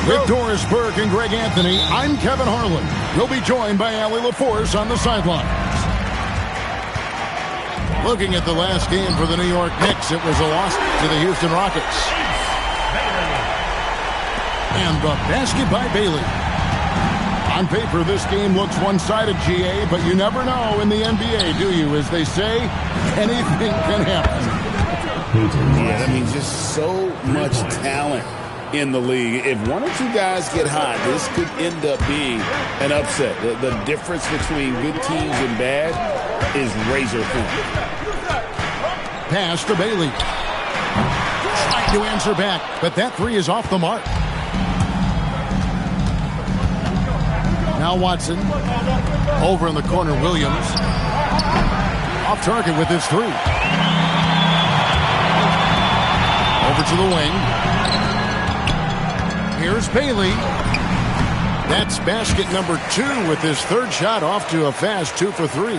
With Doris Burke and Greg Anthony, I'm Kevin Harlan. You'll be joined by Allie LaForce on the sidelines. Looking at the last game for the New York Knicks, it was a loss to the Houston Rockets. And the basket by Bailey. On paper, this game looks one-sided, GA, but you never know in the NBA, do you? As they say, anything can happen. Yeah, I mean, just so much talent in the league. If one or two guys get hot, this could end up being an upset. The difference between good teams and bad is razor thin. Pass to Bailey. Trying to answer back, but that three is off the mark. Now Watson. Over in the corner, Williams. Off target with his three. Over to the wing. Here's Bailey. That's basket number 2 with his third shot off to a fast 2 for 3.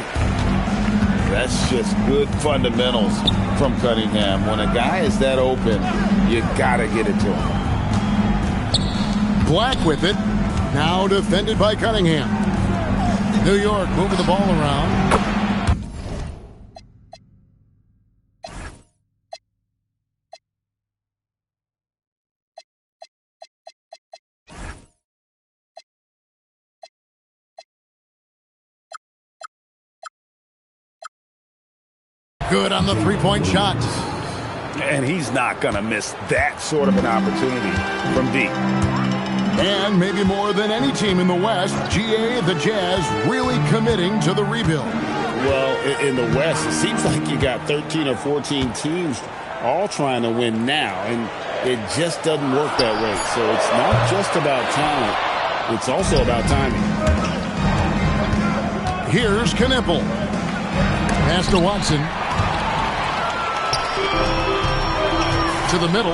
That's just good fundamentals from Cunningham. When a guy is that open, you gotta get it to him. Black with it. Now defended by Cunningham. New York moving the ball around. Good on the three-point shot. And he's not going to miss that sort of an opportunity from deep. And maybe more than any team in the West, GA, the Jazz, really committing to the rebuild. Well, in the West, it seems like you got 13 or 14 teams all trying to win now, and it just doesn't work that way. So it's not just about talent. It's also about timing. Here's Knipple. Pass to Watson. To the middle.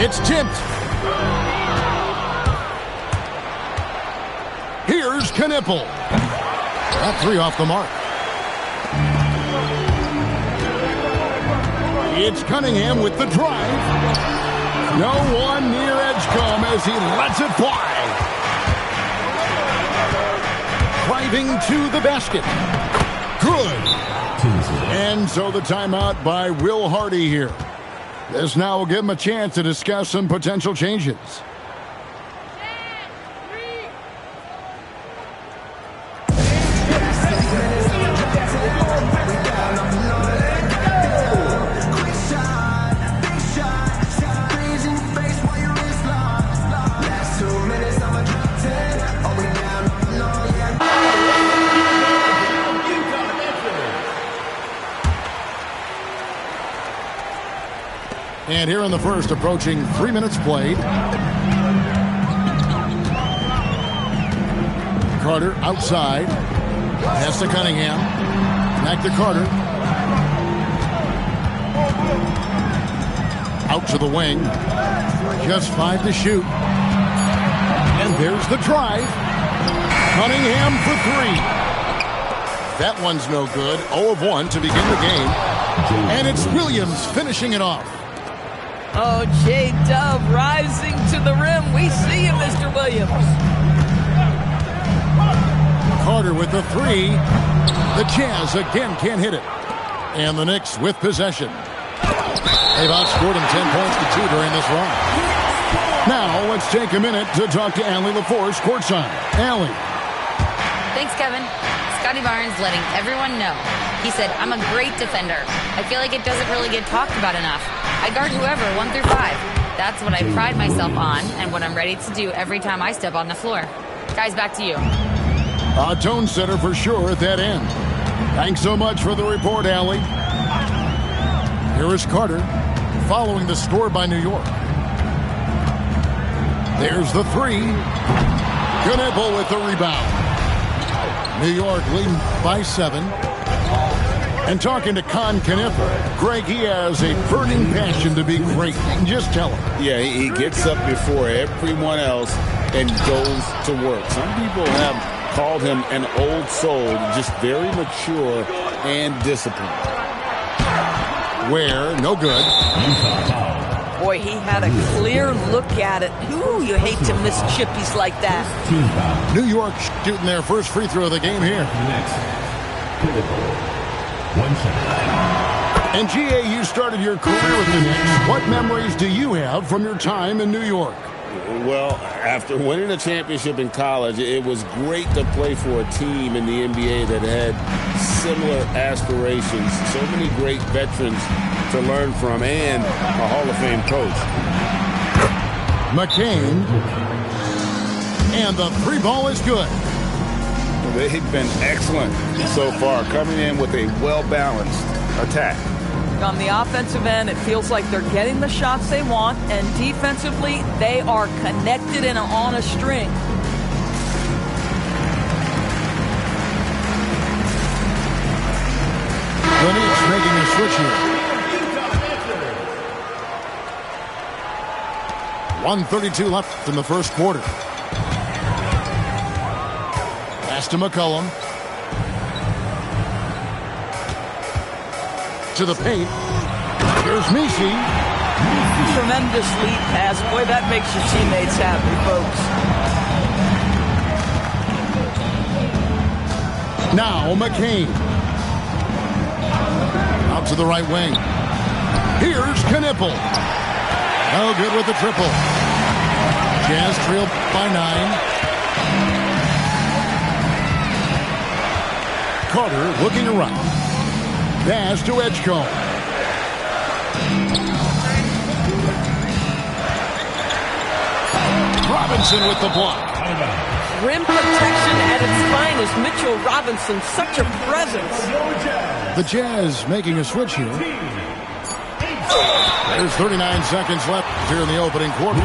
It's tipped. Here's Knipple. That three off the mark. It's Cunningham with the drive. No one near Edgecombe as he lets it fly. Driving to the basket. Good. And so the timeout by Will Hardy here. This now will give him a chance to discuss some potential changes. And here in the first, approaching 3 minutes played. Carter outside. Pass to Cunningham. Back to Carter. Out to the wing. Just 5 to shoot. And there's the drive. Cunningham for 3. That one's no good. 0 of 1 to begin the game. And it's Williams finishing it off. Oh, J-Dub rising to the rim. We see him, Mr. Williams. Carter with the 3. The Jazz again can't hit it. And the Knicks with possession. They've outscored him 10 points to 2 during this run. Now let's take a minute to talk to Allie LaForce courtside. Allie. Thanks, Kevin. Scotty Barnes letting everyone know. He said, I'm a great defender. I feel like it doesn't really get talked about enough. I guard whoever, 1 through 5. That's what I pride myself on and what I'm ready to do every time I step on the floor. Guys, back to you. A tone setter for sure at that end. Thanks so much for the report, Allie. Here is Carter, following the score by New York. There's the 3. Knipple with the rebound. New York leading by 7. And talking to Con Knipple, Greg, he has a burning passion to be great. Just tell him. Yeah, he gets up before everyone else and goes to work. Some people have called him an old soul, just very mature and disciplined. Where, no good. Boy, Boy, he had a clear look at it. Ooh, you hate to miss chippies like that. New York shooting their first free throw of the game here. And GA, you started your career with the Knicks. What memories do you have from your time in New York? Well, after winning a championship in college, it was great to play for a team in the NBA that had similar aspirations. So many great veterans to learn from and a Hall of Fame coach. McCain. And the three ball is good. They've been excellent so far, coming in with a well-balanced attack. On the offensive end, it feels like they're getting the shots they want, and defensively, they are connected and on a string. The Knicks making a switch here. 1:32 left in the first quarter. Pass to McCollum. To the paint. Here's Misi. Tremendous lead pass. Boy, that makes your teammates happy, folks. Now McCain. Out to the right wing. Here's Knipple. No good with the triple. Jazz trail by 9. Carter looking around. Pass to Edgecombe. Robinson with the block. Rim protection at its finest. Mitchell Robinson, such a presence. The Jazz making a switch here. There's 39 seconds left here in the opening quarter.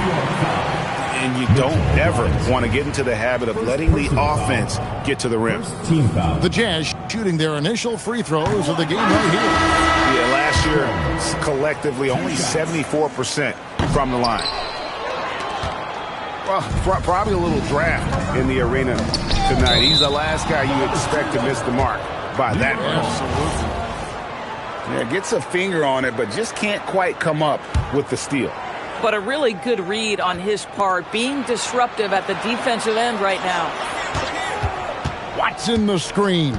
And you don't ever want to get into the habit of letting the offense get to the rim. The Jazz shooting their initial free throws of the game right here. Yeah, last year, collectively, only 74% from the line. Well, probably a little draft in the arena tonight. He's the last guy you expect to miss the mark by that much. Yeah, gets a finger on it, but just can't quite come up with the steal. But a really good read on his part, being disruptive at the defensive end right now. Watson the screen.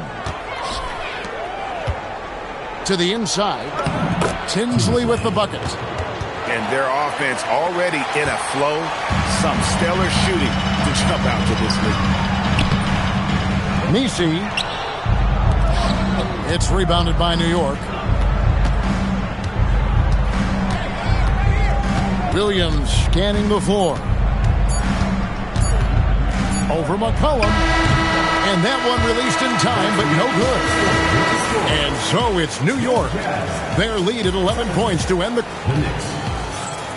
To the inside. Tinsley with the bucket. And their offense already in a flow. Some stellar shooting to jump out to this lead. Nisi. It's rebounded by New York. Williams scanning the floor. Over McCollum. And that one released in time, but no good. And so it's New York. Their lead at 11 points to end the Knicks.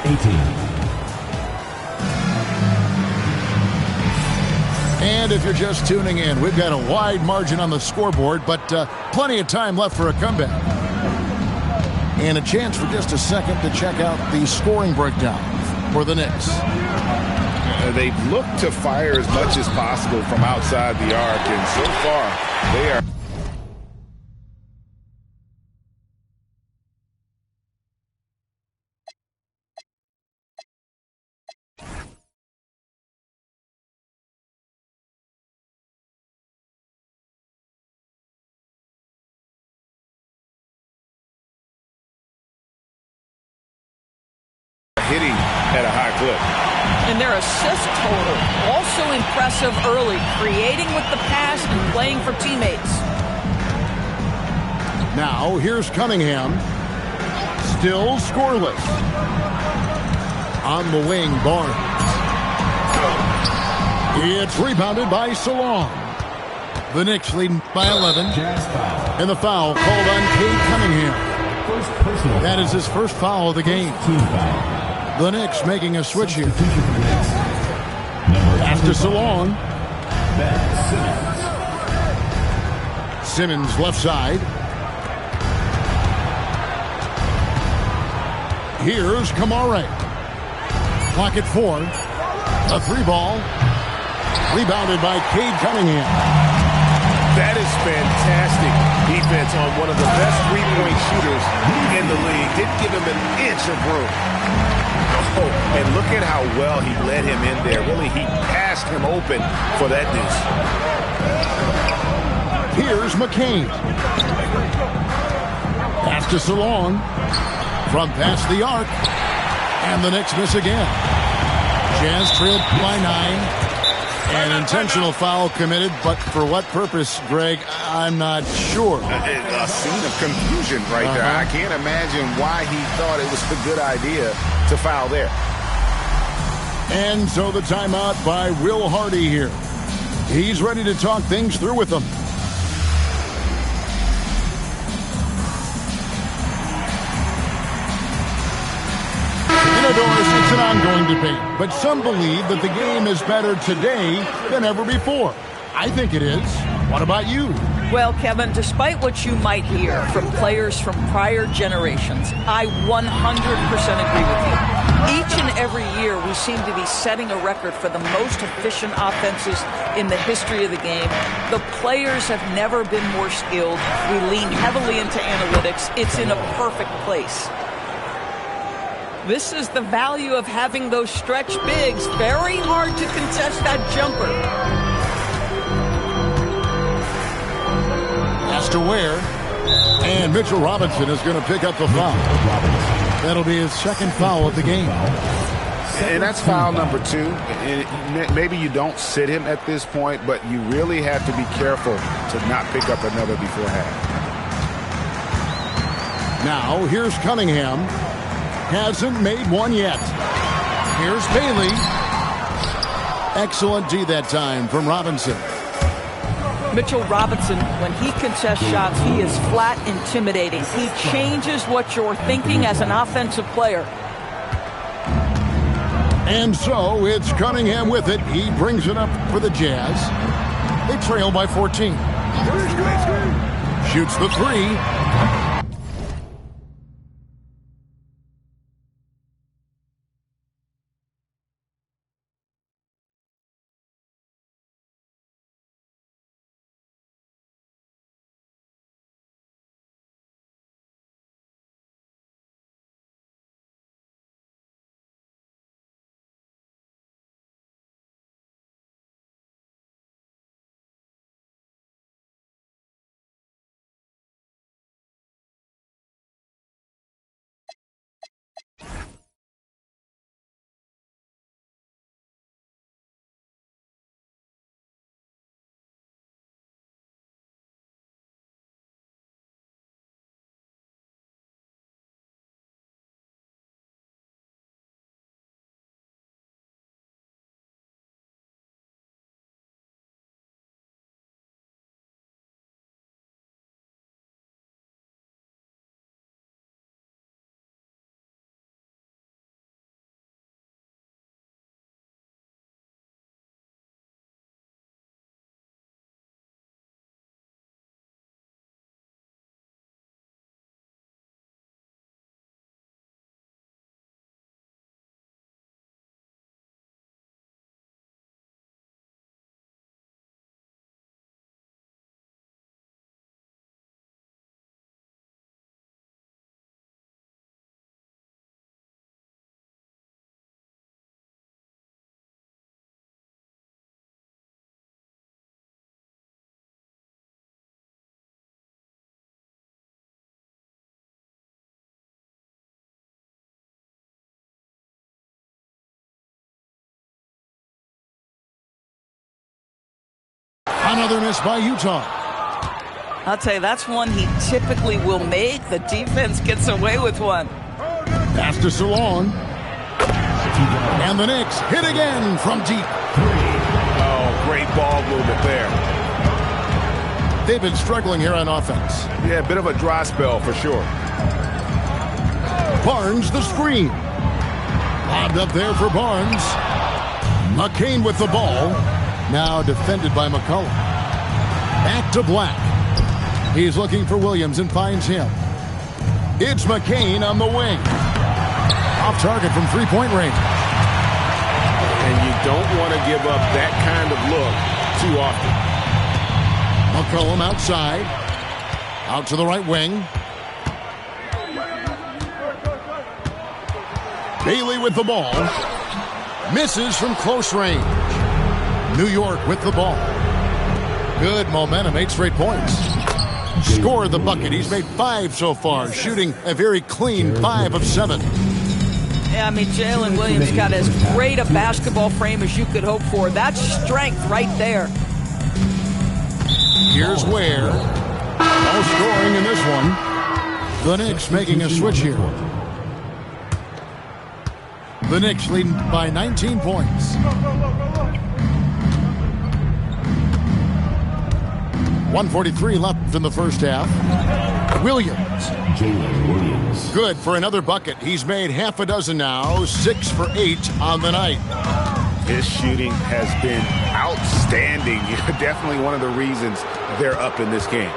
18. And if you're just tuning in, we've got a wide margin on the scoreboard, but plenty of time left for a comeback. And a chance for just a second to check out the scoring breakdown for the Knicks. They've looked to fire as much as possible from outside the arc, and so far they are. Hitting at a high clip. And their assist total, also impressive early, creating with the pass and playing for teammates. Now, here's Cunningham. Still scoreless. On the wing, Barnes. It's rebounded by Salon. The Knicks leading by 11. And the foul called on Cade Cunningham. That is his first foul of the game. The Knicks making a switch here. Pass to Salon. Simmons left side. Here's Kamare. Clock at 4. A three ball. Rebounded by Cade Cunningham. That is fantastic defense on one of the best three-point shooters in the league. Didn't give him an inch of room. Oh, and look at how well he led him in there. Really, he passed him open for that deuce. Here's McCain. Pass to Salon. From past the arc. And the Knicks miss again. Jazz trailed by 9. An intentional foul committed, but for what purpose, Greg, I'm not sure. A scene of confusion right there. I can't imagine why he thought it was a good idea to foul there. And so the timeout by Will Hardy here. He's ready to talk things through with them. It's an ongoing debate, but some believe that the game is better today than ever before. I think it is. What about you? Well, Kevin, despite what you might hear from players from prior generations, I 100% agree with you. Each and every year, we seem to be setting a record for the most efficient offenses in the history of the game. The players have never been more skilled. We lean heavily into analytics. It's in a perfect place. This is the value of having those stretch bigs. Very hard to contest that jumper. Pass to Ware. And Mitchell Robinson is going to pick up the foul. That'll be his second foul of the game. And that's foul number 2. And maybe you don't sit him at this point, but you really have to be careful to not pick up another before half. Now, here's Cunningham. Hasn't made one yet. Here's Bailey. Excellent D that time from Robinson. Mitchell Robinson, when he contests shots, he is flat intimidating. He changes what you're thinking as an offensive player. And so it's Cunningham with it. He brings it up for the Jazz. They trail by 14. Shoots the 3. Another miss by Utah. I'll tell you, that's one he typically will make. The defense gets away with one. Pass to Salon. And the Knicks hit again from deep. Oh, great ball movement there. They've been struggling here on offense. Yeah, a bit of a dry spell for sure. Barnes the screen. Lobbed up there for Barnes. McCain with the ball. Now defended by McCollum. Back to Black. He's looking for Williams and finds him. It's McCain on the wing. Off target from three-point range. And you don't want to give up that kind of look too often. McCollum outside. Out to the right wing. Bailey with the ball. Misses from close range. New York with the ball. Good momentum, 8 straight points. Scored the bucket. He's made 5 so far, shooting a very clean 5 of 7. Yeah, I mean, Jalen Williams got as great a basketball frame as you could hope for. That's strength right there. Here's Ware. No scoring in this one. The Knicks making a switch here. The Knicks leading by 19 points. 1:43 left in the first half. Williams. Jalen Williams. Good for another bucket. He's made half a dozen now, 6 for 8 on the night. His shooting has been outstanding. Definitely one of the reasons they're up in this game.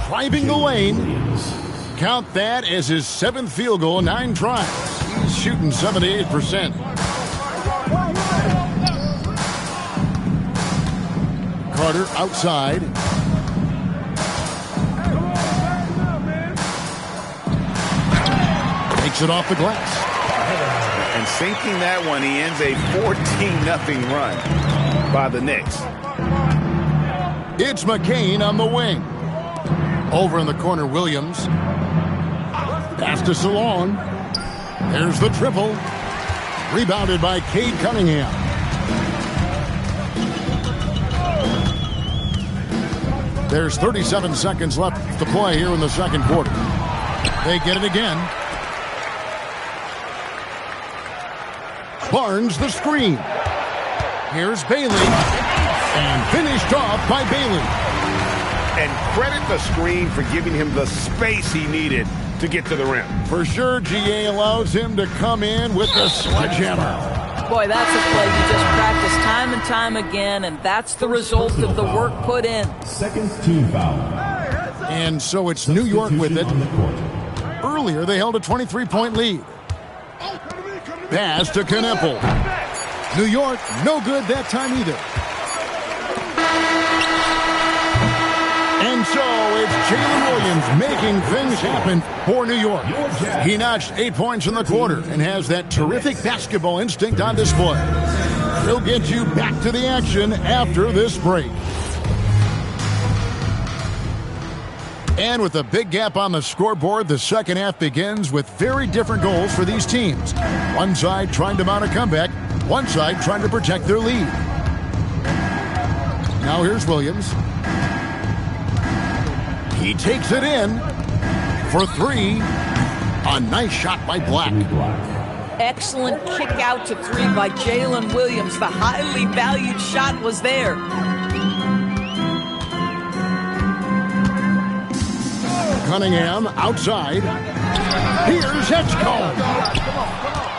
Driving the lane. Count that as his 7th field goal, 9 tries. He's shooting 78%. Carter outside. Takes it off the glass. And sinking that one, he ends a 14-0 run by the Knicks. It's McCain on the wing. Over in the corner, Williams. Pass to Salon. There's the triple. Rebounded by Cade Cunningham. There's 37 seconds left to play here in the second quarter. They get it again. Barnes the screen. Here's Bailey. And finished off by Bailey. And credit the screen for giving him the space he needed to get to the rim. For sure, GA allows him to come in with the sledgehammer. Boy, that's a play you just practice time and time again, and that's the result of the work put in. Second team foul. And so it's New York with it. Earlier, they held a 23-point lead. Pass to Kneppel. New York, no good that time either. And so it's Jalen Williams making things happen for New York. He notched 8 points in the quarter and has that terrific basketball instinct on display. He'll get you back to the action after this break. And with a big gap on the scoreboard, the second half begins with very different goals for these teams. One side trying to mount a comeback, one side trying to protect their lead. Now here's Williams. He takes it in for 3. A nice shot by Black. Excellent kick out to 3 by Jalen Williams. The highly valued shot was there. Cunningham outside. Here's Edgecombe.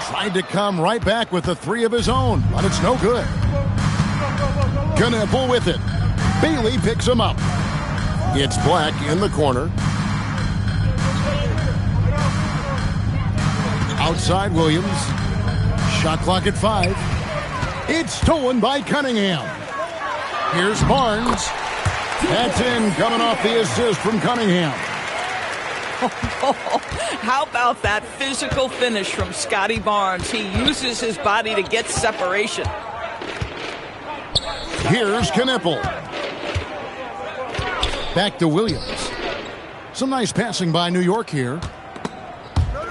Tried to come right back with a 3 of his own, but it's no good. Kneppel with it. Bailey picks him up. It's Black in the corner. Outside Williams. Shot clock at 5. It's stolen by Cunningham. Here's Barnes. That's in, coming off the assist from Cunningham. How about that physical finish from Scotty Barnes? He uses his body to get separation. Here's Kneppel. Back to Williams. Some nice passing by New York here.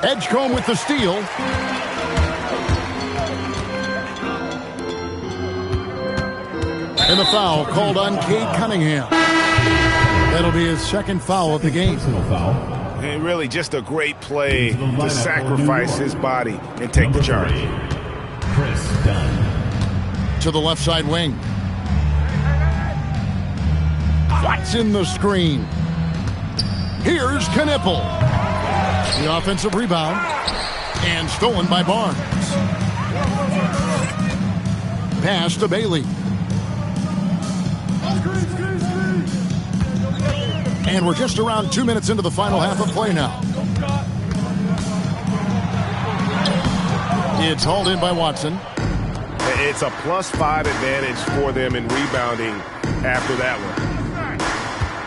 Edgecombe with the steal. And the foul called on Cade Cunningham. That'll be his second foul of the game. And really just a great play to sacrifice his body and take the charge. To the left side wing. Watson the screen. Here's Kneppel. The offensive rebound. And stolen by Barnes. Pass to Bailey. And we're just around 2 minutes into the final half of play now. It's hauled in by Watson. It's a +5 advantage for them in rebounding after that one.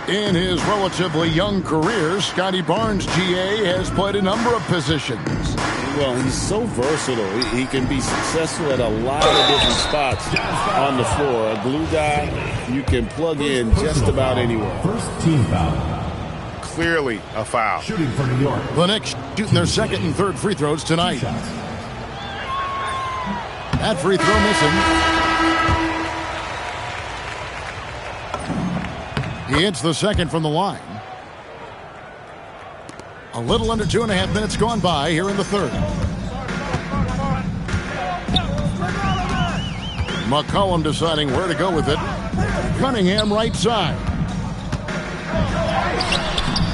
In his relatively young career, Scotty Barnes, GA, has played a number of positions. Well, he's so versatile. He can be successful at a lot of different spots on the floor. A glue guy you can plug in just about anywhere. First team foul. Clearly a foul. Shooting for New York. The Knicks shooting their second and third free throws tonight. That free throw missing. He hits the second from the line. A little under 2.5 minutes gone by here in the third. McCollum deciding where to go with it. Cunningham right side.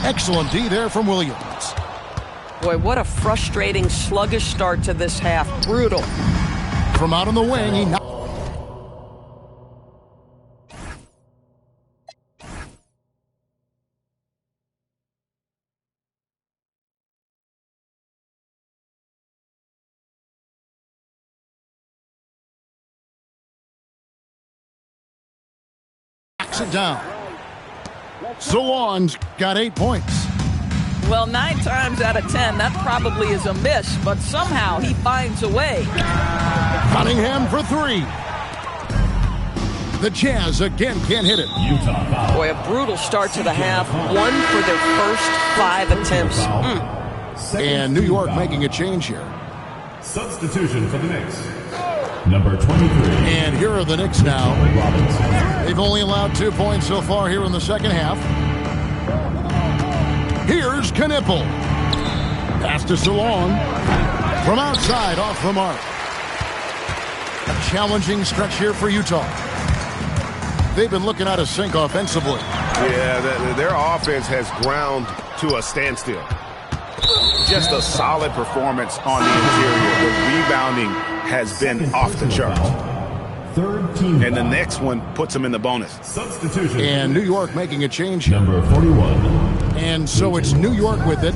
Excellent D there from Williams. Boy, what a frustrating, sluggish start to this half. Brutal. From out on the wing, he knocks it down. Salon's got 8 points. Well, 9 times out of 10, that probably is a miss, but somehow he finds a way. Cunningham for 3. The Jazz again can't hit it. Utah foul. Boy, a brutal start to the half. 1 for their first 5 attempts. And New York making a change here. Substitution for the Knicks. Number 23. And here are the Knicks now. Robinson. They've only allowed 2 points so far here in the second half. Here's Knipple. Pass to Salon. From outside, off the mark. A challenging stretch here for Utah. They've been looking out of sync offensively. Yeah, their offense has ground to a standstill. Just a solid performance on the interior. The rebounding has been off the charts. Third team And the foul. next one puts them in the bonus. Substitution. And New York making a change here. Number 41. And so it's New York with it.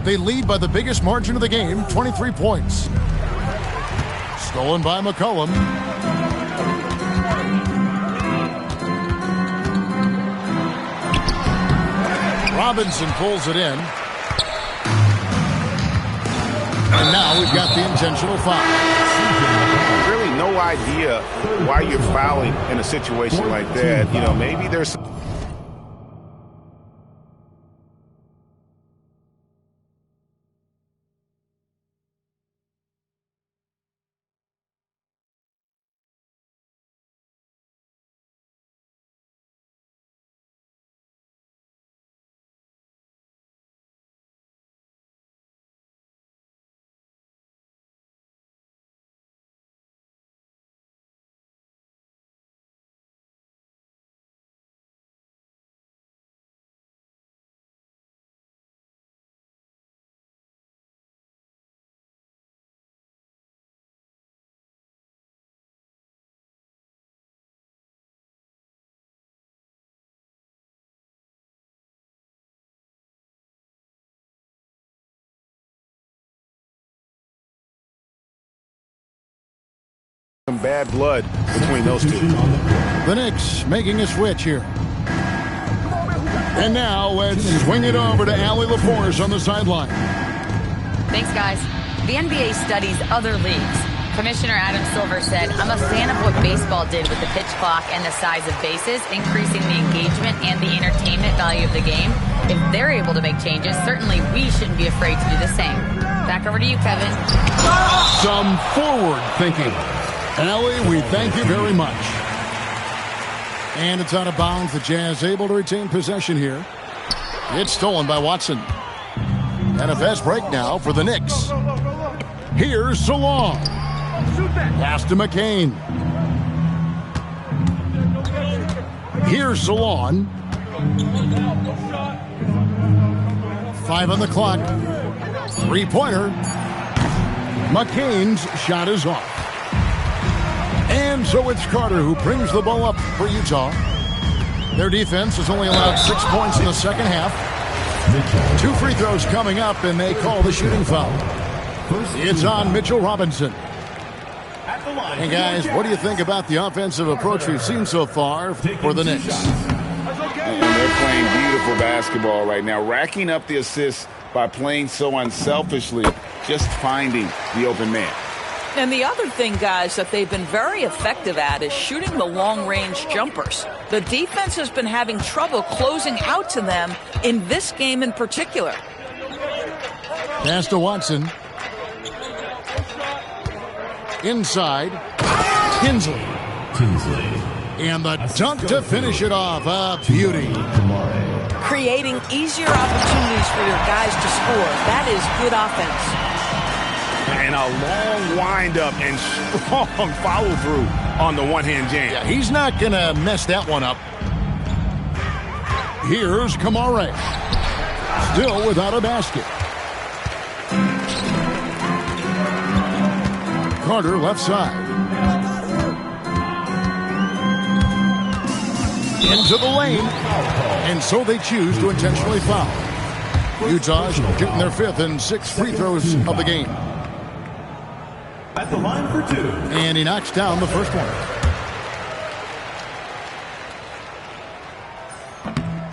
They lead by the biggest margin of the game, 23 points. Stolen by McCollum. Robinson pulls it in. And now we've got the intentional foul. Really no idea why you're fouling in a situation like that. You know, maybe there's some bad blood between those two. The Knicks making a switch here. And now let's swing it over to Allie LaForce on the sideline. Thanks, guys. The NBA studies other leagues. Commissioner Adam Silver said, I'm a fan of what baseball did with the pitch clock and the size of bases, increasing the engagement and the entertainment value of the game. If they're able to make changes, certainly we shouldn't be afraid to do the same. Back over to you, Kevin. Some forward thinking. Allie, we thank you very much. And it's out of bounds. The Jazz able to retain possession here. It's stolen by Watson. And a fast break now for the Knicks. Here's Salon. Pass to McCain. Here's Salon. 5 on the clock. 3-pointer. McCain's shot is off. And so it's Carter who brings the ball up for Utah. Their defense has only allowed 6 points in the second half. 2 free throws coming up, and they call the shooting foul. It's on Mitchell Robinson. And guys, what do you think about the offensive approach we've seen so far for the Knicks? And they're playing beautiful basketball right now, racking up the assists by playing so unselfishly. just finding the open man. And the other thing, guys, that they've been very effective at is shooting the long-range jumpers. The defense has been having trouble closing out to them in this game in particular. Pass to Watson. Inside. Tinsley. And the dunk to finish it off. A beauty. Creating easier opportunities for your guys to score. That is good offense. And a long wind-up and strong follow-through on the one-hand jam. Yeah, he's not going to mess that one up. Here's Kamare. Still without a basket. Carter left side. Into the lane. And so they choose to intentionally foul. Utah's shooting their 5th and 6th free throws of the game. At the line for 2. And he knocks down the first one.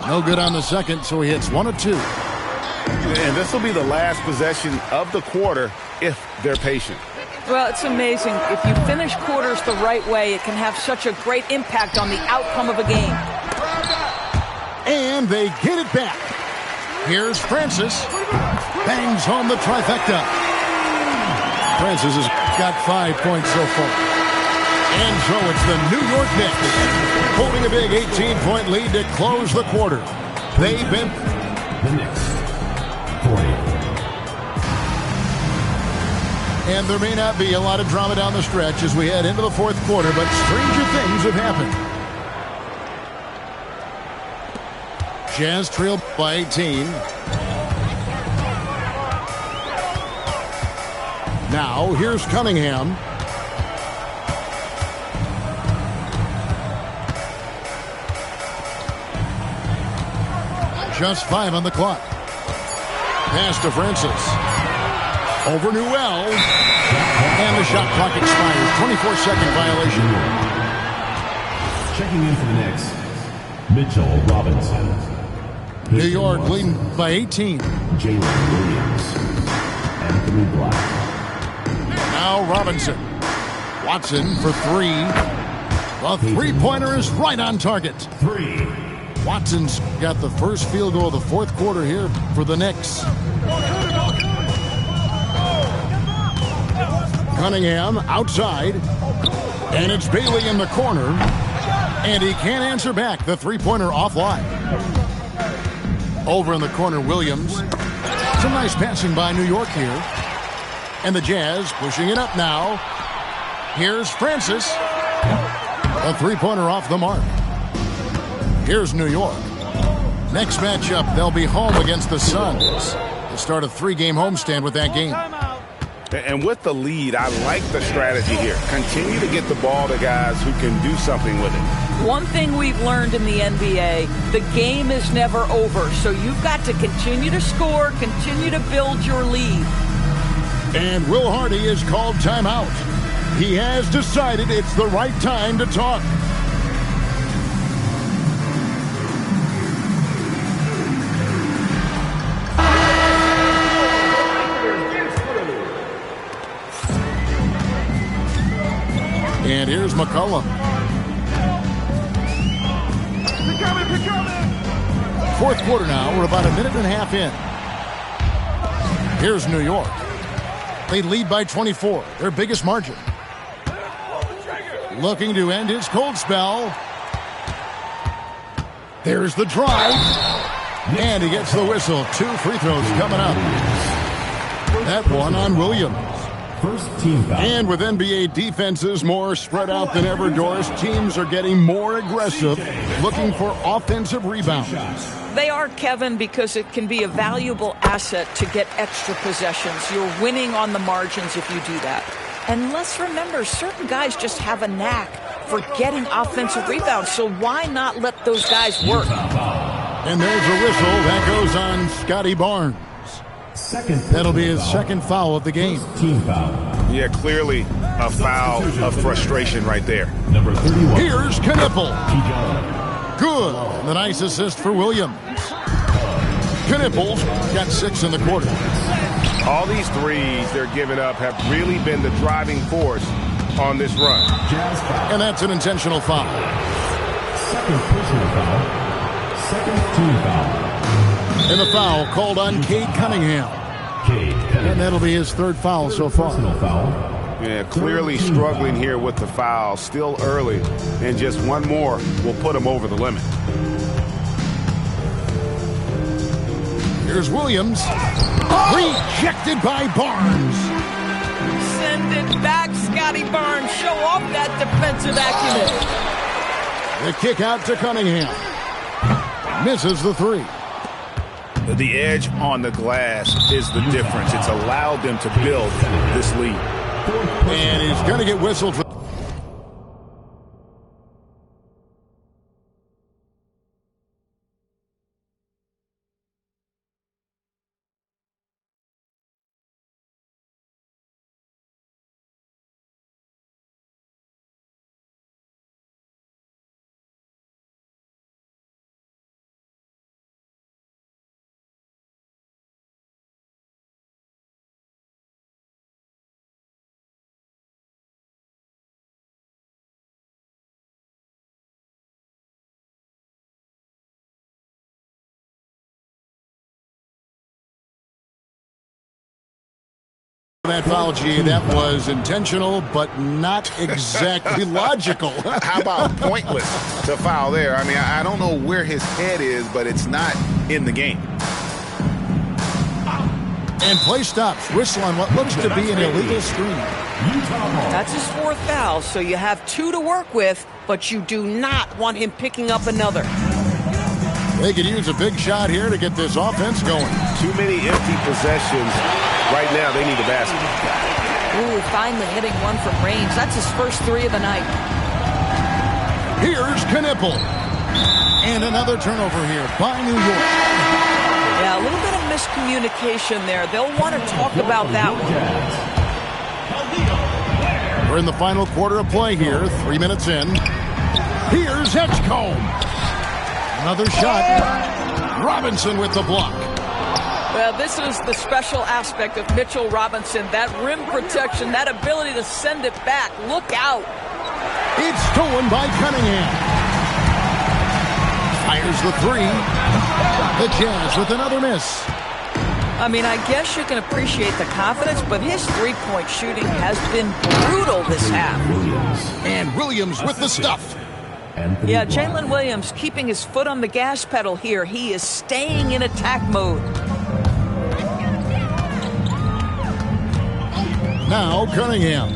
No good on the second, so he hits 1 of 2. And this will be the last possession of the quarter if they're patient. Well, it's amazing. If you finish quarters the right way, it can have such a great impact on the outcome of a game. And they get it back. Here's Francis. Bangs home the trifecta. Francis has got 5 points so far. And so it's the New York Knicks holding a big 18-point lead to close the quarter. They've been... The Knicks, 40. And there may not be a lot of drama down the stretch as we head into the 4th quarter, but stranger things have happened. Jazz trail by 18. Now, here's Cunningham. Just 5 on the clock. Pass to Francis. Over Newell. And the shot clock expires. 24-second violation. Checking in for the Knicks, Mitchell Robinson. New York leading by 18. Jalen Williams. Anthony Black. Now Robinson. Watson for 3. The three-pointer is right on target. 3. Watson's got the first field goal of the 4th quarter here for the Knicks. Cunningham outside. And it's Bailey in the corner. And he can't answer back. The three-pointer offline. Over in the corner, Williams. Some nice passing by New York here. And the Jazz pushing it up now. Here's Francis. A three-pointer off the mark. Here's New York. Next matchup, they'll be home against the Suns. They'll start a 3-game homestand with that game. And with the lead, I like the strategy here. Continue to get the ball to guys who can do something with it. One thing we've learned in the NBA, the game is never over. So you've got to continue to score, continue to build your lead. And Will Hardy is called timeout. He has decided it's the right time to talk. And here's McCollum. Fourth quarter now. We're about a minute and a half in. Here's New York. They lead by 24, their biggest margin. Looking to end his cold spell. There's the drive. And he gets the whistle. 2 free throws coming up. That one on Williams. First team foul. And with NBA defenses more spread out than ever, Doris, teams are getting more aggressive, looking for offensive rebounds. They are, Kevin, because it can be a valuable asset to get extra possessions. You're winning on the margins if you do that. And let's remember, certain guys just have a knack for getting offensive rebounds, so why not let those guys work? And there's a whistle. That goes on Scotty Barnes. That'll be his second foul of the game. Team foul. Yeah, clearly a foul of frustration right there. Number 31. Here's Knipple. Good. And the nice assist for Williams. Knipple's got 6 in the quarter. All these threes they're giving up have really been the driving force on this run. And that's an intentional foul. Second personal foul. Second team foul. And the foul called on Cade Cunningham. And that'll be his third foul so far. Personal foul. Yeah, clearly struggling here with the foul. Still early. And just one more will put him over the limit. Here's Williams. Rejected by Barnes. Send it back, Scotty Barnes. Show off that defensive acumen. The kick out to Cunningham. Misses the three. The edge on the glass is the difference. It's allowed them to build this lead. And he's going to get whistled for. That foul, G, that was intentional, but not exactly logical. How about pointless, the foul there? I mean, I don't know where his head is, but it's not in the game. And play stops. Whistle on what looks to be an illegal screen. That's his fourth foul, so you have two to work with, but you do not want him picking up another. They could use a big shot here to get this offense going. Too many empty possessions. Right now, they need a basket. Ooh, finally hitting one from range. That's his first three of the night. Here's Knipple. And another turnover here by New York. Yeah, a little bit of miscommunication there. They'll want to talk about that one. We're in the final quarter of play here. 3 minutes in. Here's Edgecombe. Another shot. Robinson with the block. Well, this is the special aspect of Mitchell Robinson. That rim protection, that ability to send it back. Look out. It's stolen by Cunningham. Fires the three. The Jazz with another miss. I mean, I guess you can appreciate the confidence, but his three-point shooting has been brutal this half. And Williams with the stuff. Yeah, Jalen Williams keeping his foot on the gas pedal here. He is staying in attack mode. Now Cunningham.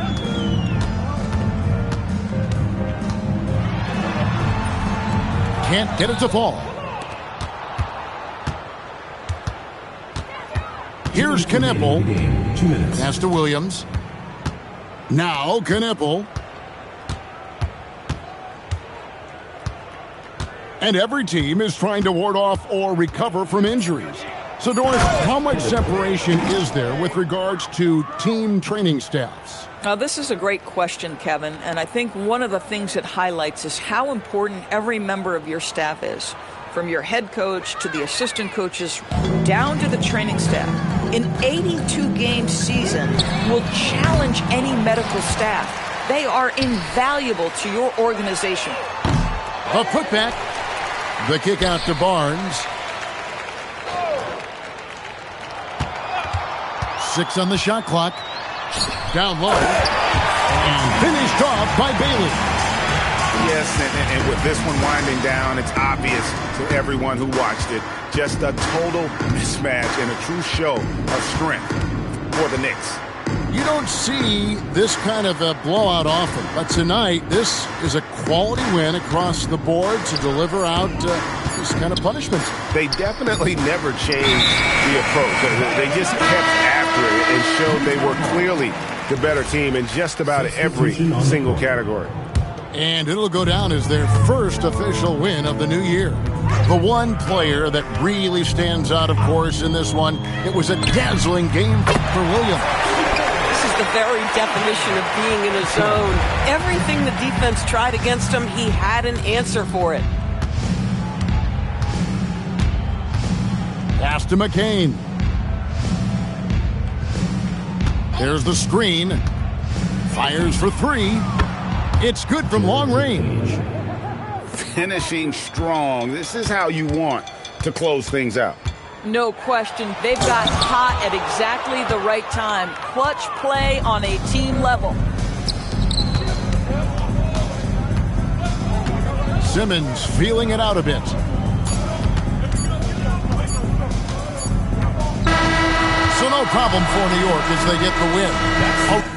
Can't get it to fall. Here's Knipple. 2 minutes. Pass to Williams. Now Knipple. And every team is trying to ward off or recover from injuries. So, Doris, how much separation is there with regards to team training staffs? Now, this is a great question, Kevin, and I think one of the things it highlights is how important every member of your staff is, from your head coach to the assistant coaches down to the training staff. An 82-game season will challenge any medical staff. They are invaluable to your organization. A putback. The kick out to Barnes. 6 on the shot clock. Down low. And finished off by Bailey. Yes, and with this one winding down, it's obvious to everyone who watched it. Just a total mismatch and a true show of strength for the Knicks. You don't see this kind of a blowout often, but tonight this is a quality win across the board to deliver out this kind of punishment. They definitely never changed the approach. They just kept after it and showed they were clearly the better team in just about every single category. And it'll go down as their first official win of the new year. The one player that really stands out, of course, in this one, it was a dazzling game for Williams. This is the very definition of being in a zone. Everything the defense tried against him, he had an answer for it. Pass to McCain. There's the screen. Fires for three. It's good from long range. Finishing strong. This is how you want to close things out. No question. They've got hot at exactly the right time. Clutch play on a team level. Simmons feeling it out a bit. So no problem for New York as they get the win.